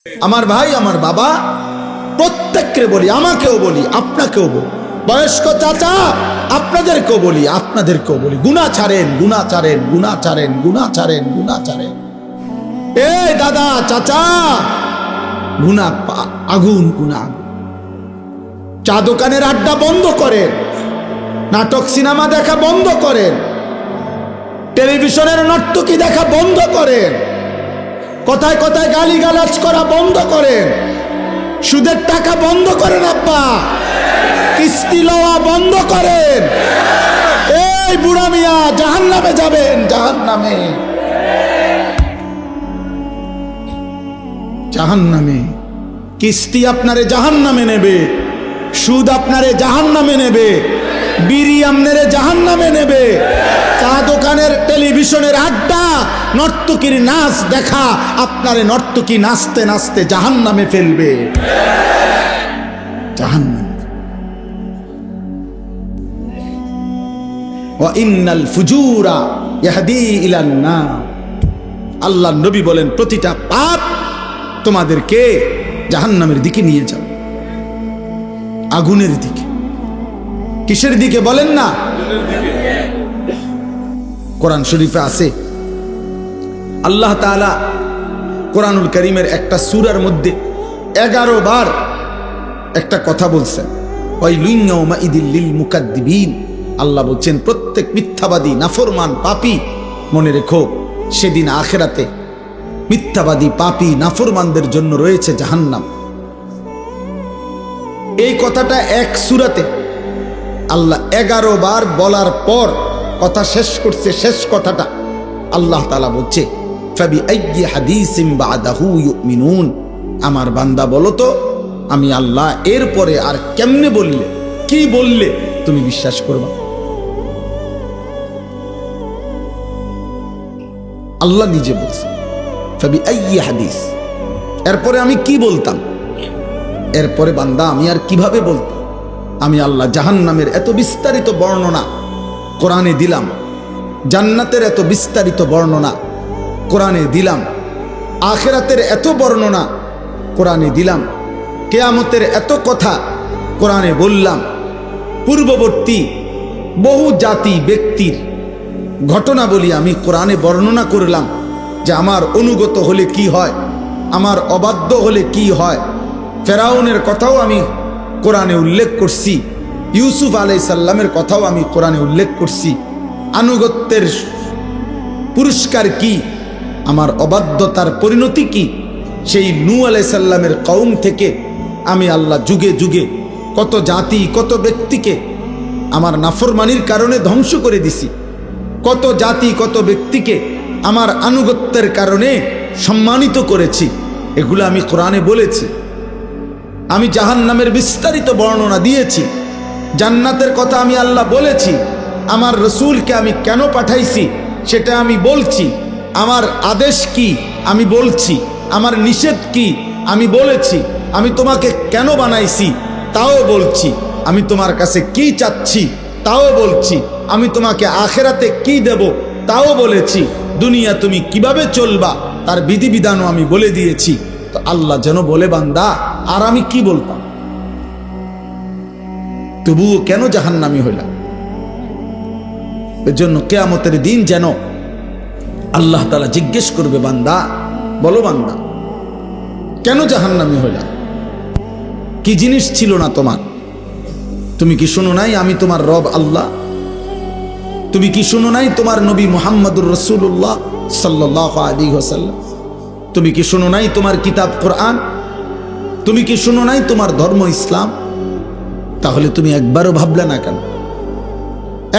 আমার ভাই, আমার বাবা, প্রত্যেককে বলি, আমাকেও বলি, আপনাকেও বলি, বয়স্ক চাচা আপনাদেরকেও বলি, আপনাদেরকেও বলি, গুনাহ ছাড়েন, গুনাহ ছাড়েন, গুনাহ ছাড়েন, গুনাহ ছাড়েন, গুনাহ ছাড়েন। এই দাদা, চাচা, গুনাহ আগুন, গুনাহ। চা দোকানের আড্ডা বন্ধ করেন, নাটক সিনেমা দেখা বন্ধ করেন, টেলিভিশনের নর্তকী দেখা বন্ধ করেন, কথায় কথায় গালিগালাজ করা বন্ধ করেন, সুদের টাকা বন্ধ করেন, আব্বা কিস্তি লওয়া বন্ধ করেন। এই বুড়া মিয়া জাহান্নামে যাবেন, জাহান্নামে, জাহান্নামে। কিস্তি আপনারে জাহান্নামে নেবে, সুদ আপনারে জাহান্নামে নেবে, বিড়ি আপনারে জাহান্নামে নেবে, চা দোকানের টেলিভিশনের আড্ডা, নর্তকীর নাচ দেখা আপনারে নর্তকী নাচতে নাচতে জাহান্নামে ফেলবে, জাহান্নামে। ওয়া ইন্নাল ফুজুরা ইয়াহদি ইলান নার। আল্লাহর নবী বলেন, প্রতিটা পাপ তোমাদেরকে জাহান্নামের দিকে নিয়ে যাবে, আগুনের দিকে। কিসের দিকে বলেন না? কোরআন শরীফে আছে, আল্লাহ তাআলা কোরআনুল কারীমের একটা সূরার মধ্যে 11 বার একটা কথা বলছেন, ওয়াইলুন ইয়াউমাইদিল লিল মুকাদ্দিবিন। আল্লাহ বলছেন, প্রত্যেক মিথ্যাবাদী, নাফরমান, পাপী, মনে রেখো সেদিন আখিরাতে মিথ্যাবাদী, পাপী, নাফরমানদের জন্য রয়েছে জাহান্নাম। এই কথাটা এক সূরাতে আল্লাহ 11 বার বলার পর কথা শেষ করছে, শেষ কথাটা আল্লাহ তাআলা বলছে, ফাবি আইয়ি হাদিসিন বাদাহু ইউমিনুন। আমার বান্দা বলো তো, আমি আল্লাহ এরপরে আর কেমনে বললে, কি বললে তুমি বিশ্বাস করবা? আল্লাহ নিজে বলছে, ফাবি আইয়ি হাদিস, এরপরে আমি কি বলতাম, এরপরে বান্দা আমি আর কিভাবে বলতাম? আমি আল্লাহ জাহান্নামের এত বিস্তারিত বর্ণনা কোরআনে দিলাম, জান্নাতের এত বিস্তারিত বর্ণনা কোরআনে দিলাম, আখিরাতের এত বর্ণনা কোরআনে দিলাম, কিয়ামতের এত কথা কোরআনে বললাম, পূর্ববর্তী বহু জাতি ব্যক্তির ঘটনা বলি আমি কোরআনে বর্ণনা করলাম, যে আমার অনুগত হলে কি হয়, আমার অবাধ্য হলে কি হয়। ফেরাউনের কথাও আমি কোরআনে উল্লেখ করছি, ইউসুফ আলাইহিস সালামের কথাও আমি কোরআনে উল্লেখ করছি। আনুগত্যের পুরস্কার কি, আমার অবাধ্যতার পরিণতি কি, সেই নূহ আলাইহিস সালামের কওম থেকে আমি আল্লাহ যুগে যুগে কত জাতি, কত ব্যক্তিকে আমার নাফরমানির কারণে ধ্বংস করে দিছি, কত জাতি, কত ব্যক্তিকে আমার আনুগত্যের কারণে সম্মানিত করেছি। এগুলো আমি কোরআনে বলেছি। আমি জাহান্নামের বিস্তারিত বর্ণনা দিয়েছি, জান্নাতের কথা আমি আল্লাহ বলেছি, আমার রসুলকে আমি কেন পাঠাইছি সেটা আমি বলছি, আমার আদেশ কি আমি বলছি, আমার নিষেধ কি আমি বলেছি, আমি তোমাকে কেন বানাইছি তাও বলছি, আমি তোমার কাছে কি চাচ্ছি তাও বলছি, আমি তোমাকে আখিরাতে কি দেব তাও বলেছি, দুনিয়া তুমি কিভাবে চলবা তার বিধিবিধানও আমি বলে দিয়েছি। তো আল্লাহ যেন বলে, বান্দা আর আমি কি বলতাম, তবুও কেন জাহান্নামী হইলাম? এর জন্য কিয়ামতের দিন যেন আল্লাহ তাআলা জিজ্ঞেস করবে, বান্দা বলো, বান্দা কেন জাহান্নামী হইলাম? কি জিনিস ছিল না তোমার? তুমি কি শোনো নাই আমি তোমার রব আল্লাহ? তুমি কি শোনো নাই তোমার নবী মুহাম্মদুর রাসূলুল্লাহ সাল্লাল্লাহু আলাইহি ওয়াসাল্লাম? তুমি কি শোনো নাই তোমার কিতাব কোরআন? তুমি কি শোনো নাই তোমার ধর্ম ইসলাম? তাহলে তুমি একবারও ভাবলে না কেন?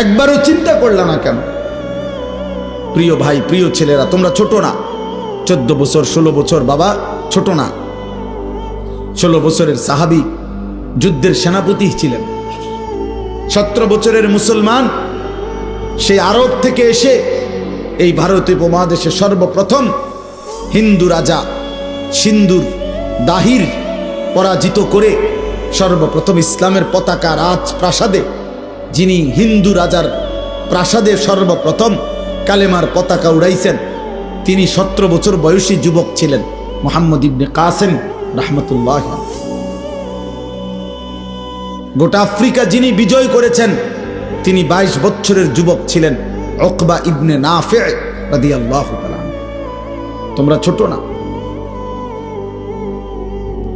একবারও চিন্তা করলে না কেন? প্রিয় ভাই, প্রিয় ছেলেরা, তোমরা ছোট না, 14 বছর 16 বছর, বাবা ছোট না। 16 বছরের সাহাবী যুদ্ধের সেনাপতি ছিলেন, 17 বছরের মুসলমান, সেই আরব থেকে এসে এই ভারতীয় উপমহাদেশে সর্বপ্রথম হিন্দু রাজা সিন্ধুর দাহির পরাজিত করে সর্বপ্রথম ইসলামের পতাকা রাজপ্রাসাদে, যিনি হিন্দু রাজার প্রাসাদে সর্বপ্রথম কালেমার পতাকা উড়াইছেন, তিনি 17 বছর বয়সী যুবক ছিলেন, মুহাম্মদ ইবনে কাসেম রাহমাতুল্লাহ। গোটা আফ্রিকা যিনি বিজয় করেছেন তিনি 22 বছরের যুবক ছিলেন, উকবা ইবনে নাফি রাদিয়াল্লাহু তাআলা। তোমরা ছোট না,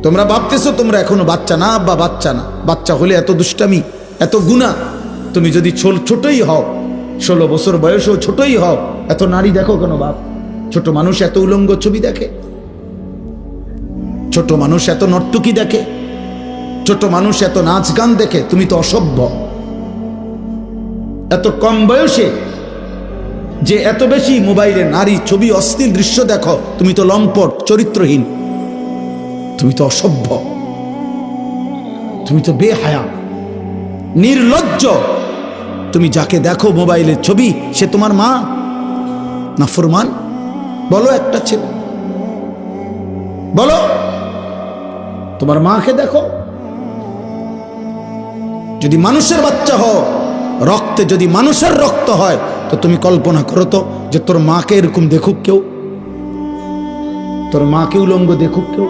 তোমরা ভাবতেছো তোমরা এখনো বাচ্চা না। আব্বা বাচ্চা না, বাচ্চা হলে এত দুষ্টামি এত গুনাহ। তুমি যদি ছোটই হও, 16 বছর বয়সেও ছোটই হও, এত নারী দেখো কেন বাপ? ছোট মানুষ এত উলঙ্গ ছবি দেখে, ছোট মানুষ এত নর্তকী দেখে, ছোট মানুষ এত নাচ গান দেখে। তুমি তো অসভ্য। এত কম বয়সে যে এত বেশি মোবাইলে নারী ছবি অশ্লীল দৃশ্য দেখো, তুমি তো লম্পট, চরিত্রহীন, তুমি তো অসভ্য, তুমি তো বেহায়া, নির্লজ্জ। তুমি যাকে দেখো মোবাইলের ছবি, সে তোমার মা না ফরমান? বলো একটা ছেলে, বলো তোমার মাকে দেখো। যদি মানুষের বাচ্চা হও, রক্তে যদি মানুষের রক্ত হয়, তো তুমি কল্পনা করো তো যে তোর মাকে এরকম দেখুক কেউ, তোর মাকে উলঙ্গ দেখুক কেউ,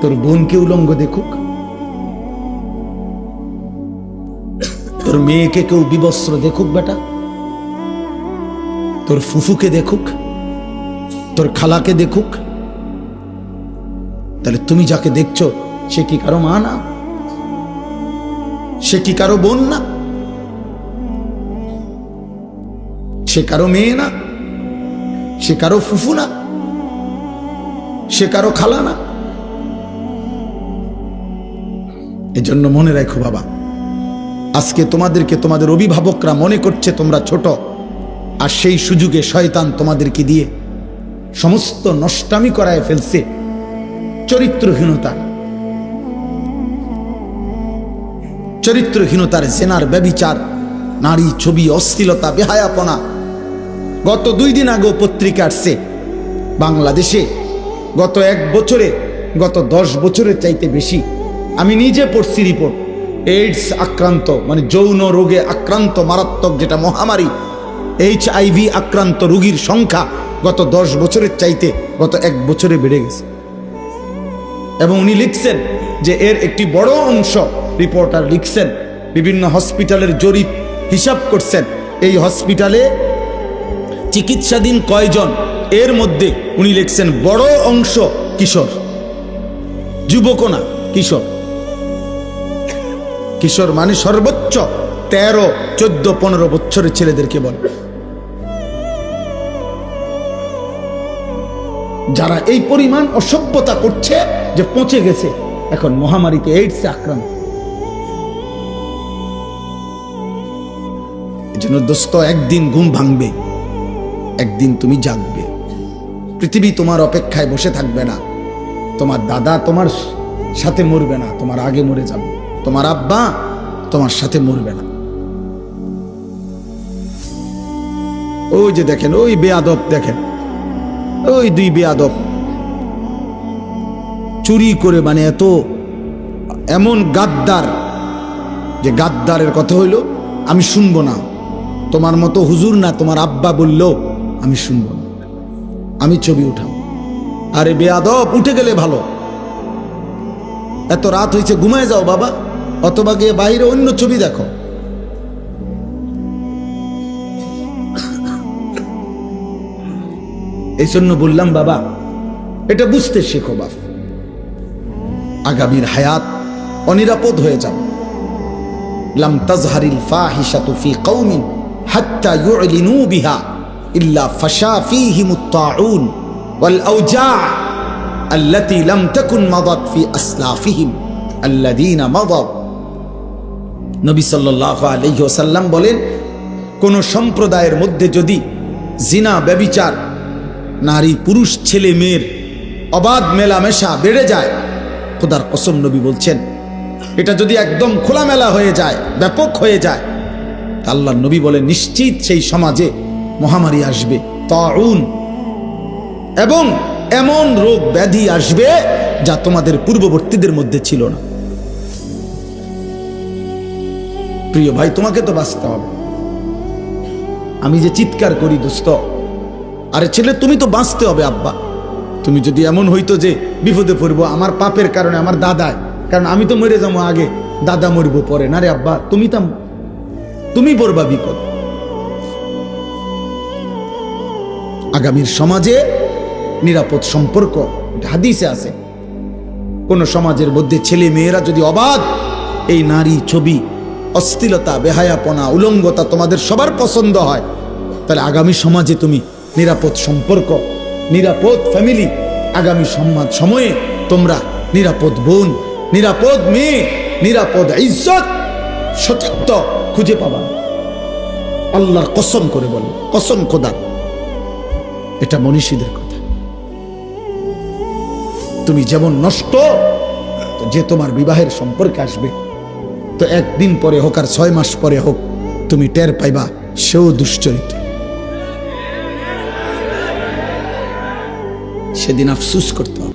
তোর বোনকে উলঙ্গ দেখুক, তোর মেয়েকে কেউ বিবস্ত্র দেখুক বেটা, তোর ফুফুকে দেখুক, তোর খালাকে দেখুক। তাহলে তুমি যাকে দেখছো সে কি কারো মা না? সে কি কারো বোন না? সে কারো মেয়ে না? সে কারো ফুফু না? সে কারো খালা না? এজন্য মনে রাখো বাবা, আজকে তোমাদেরকে তোমাদের অভিভাবকরা মনে করছে তোমরা ছোট, আর সেই সুযোগে শয়তান তোমাদেরকে দিয়ে সমস্ত নষ্টামি করায় ফেলছে। চরিত্রহীনতার জেনার, ব্যভিচার, নারী ছবি, অশ্লীলতা, বেহায়াপনা। গত 2 দিন আগেও পত্রিকা আসছে বাংলাদেশে গত 1 বছরে, গত 10 বছরের চাইতে বেশি, আমি নিজে পড়ছি রিপোর্ট, এইডস আক্রান্ত মানে যৌন রোগে আক্রান্ত মারাত্মক যেটা মহামারী, HIV আক্রান্ত রোগীর সংখ্যা গত 10 বছরের চাইতে গত 1 বছরে বেড়ে গেছে। এবং উনি লিখছেন যে এর একটি বড় অংশ, রিপোর্টার লিখছেন, বিভিন্ন হসপিটালের জরিপ হিসাব করছেন, এই হসপিটালে চিকিৎসাধীন কয়জন, এর মধ্যে উনি লিখছেন বড় অংশ কিশোর, যুবক না, কিশোর। কিশোর মানে সর্বোচ্চ 13, 14, 15 বছরের ছেলেদেরকে বলে, যারা এই পরিমাণ অসভ্যতা করছে যে পৌঁছে গেছে এখন মহামারীতে, এইডসে আক্রান্ত। এজন্য দোস্ত, একদিন ঘুম ভাঙবে, একদিন তুমি জাগবে। পৃথিবী তোমার অপেক্ষায় বসে থাকবে না। তোমার দাদা তোমার সাথে মরবে না, তোমার আগে মরে যাবে। তোমার আব্বা তোমার সাথে মরবে না। ওই যে দেখেন, ওই বেয়াদব দেখেন, ওই 2 বেয়াদব চুরি করে, মানে এমন গাদ্দার, যে গাদ্দারের কথা হইল আমি শুনবো না, তোমার মতো হুজুর না, তোমার আব্বা বললেও আমি শুনবো না, আমি ছবি উঠাবো। আরে বেয়াদব, উঠে গেলে ভালো। এত রাত হয়েছে, ঘুমায় যাও বাবা, অথবা গিয়ে বাইরে অন্য ছবি দেখো। এই জন্য বললাম বাবা, এটা বুঝতে শেখো বাপ, আগামীর হায়াত অনিরাপদ হয়ে যাবে। লাম তাজহারিল ফাহিশাতু ফি কওমিন হাত্তা ইউলিনু বিহা ইল্লা ফাশা ফীহিমুত তাউন ওয়াল আওজা' আল্লাতী লাম তাকুন মাদাত ফি আসলাফিহিম আল্লাযীনা মাদাউ। নবী সাল্লাল্লাহু আলাইহি ওয়াসাল্লাম বলেন, কোন সম্প্রদায়ের মধ্যে যদি জিনা, ব্যভিচার, নারী পুরুষ ছেলে মেয়ের অবাধ মেলামেশা বেড়ে যায়, খোদার কসম নবী বলছেন, এটা যদি একদম খোলামেলা হয়ে যায়, ব্যাপক হয়ে যায়, আল্লাহর নবী বলেন নিশ্চিত সেই সমাজে মহামারী আসবে, তাউন, এবং এমন রোগ ব্যাধি আসবে যা তোমাদের পূর্ববর্তীদের মধ্যে ছিল না। প্রিয় ভাই, তোমাকে তো বাঁচতে হবে। আমি যে চিৎকার করি দোস্ত, আরে ছেলে তুমি তো বাঁচতে হবে আব্বা, তুমি যদি এমন হইতো যে বিপদে পড়বো আমার পাপের কারণে, আমার দাদায়, কারণ আমি তো মরে যাবো আগে, দাদা মরবো পরে, না রে আব্বা, তুমি পড়বা বিপদ। আগামীর সমাজে নিরাপদ সম্পর্ক, হাদিসে আছে, কোন সমাজের মধ্যে ছেলে মেয়েরা যদি অবাধ এই নারী ছবি, অশ্লীলতা, বেহায়াপনা, উলঙ্গতা তোমাদের সবার পছন্দ হয়, তাহলে আগামী সমাজে তুমি নিরাপদ সম্পর্ক, নিরাপদ ফ্যামিলি, আগামী সময়ে তোমরা নিরাপদ বোন, নিরাপদ মেয়ে, নিরাপদ ইজ্জত, সতীত্ব খুঁজে পাবা। আল্লাহর কসম করে বলো, কসম খোদা, এটা মনীষীদের কথা। তুমি যেমন নষ্ট, তো যে তোমার বিবাহের সম্পর্কে আসবে, তো একদিন পরে হোক আর 6 মাস পরে হোক, তুমি টের পাইবা সেও দুশ্চরিত্র। সেদিন আফসুস করতে হবে।